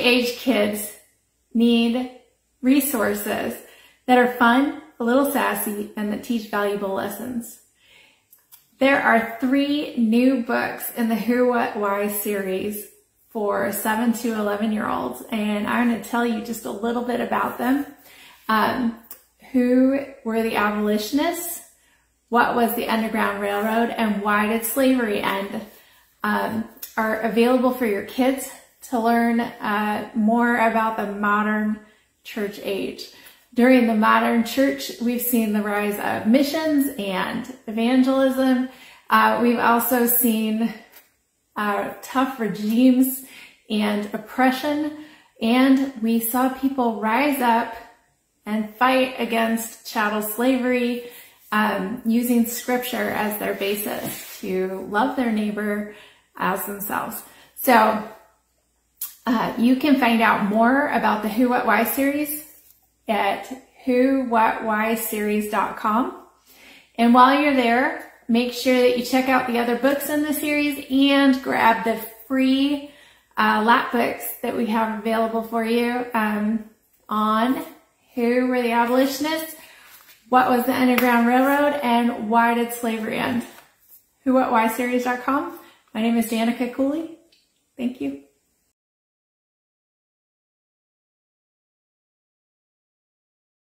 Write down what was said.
age kids need resources that are fun, a little sassy, and that teach valuable lessons. There are 3 new books in the Who, What, Why series for 7 to 11-year-olds, and I'm going to tell you just a little bit about them. Who were the abolitionists? What was the Underground Railroad? And why did slavery end? Are available for your kids to learn more about the modern church age. During the modern church, we've seen the rise of missions and evangelism. We've also seen tough regimes and oppression, and we saw people rise up and fight against chattel slavery, using scripture as their basis to love their neighbor as themselves. So you can find out more about the Who, What, Why series at whowhatwhyseries.com. And while you're there, make sure that you check out the other books in the series and grab the free lap books that we have available for you on who were the abolitionists, what was the Underground Railroad, and why did slavery end. whowhatwhyseries.com. My name is Danica Cooley. Thank you.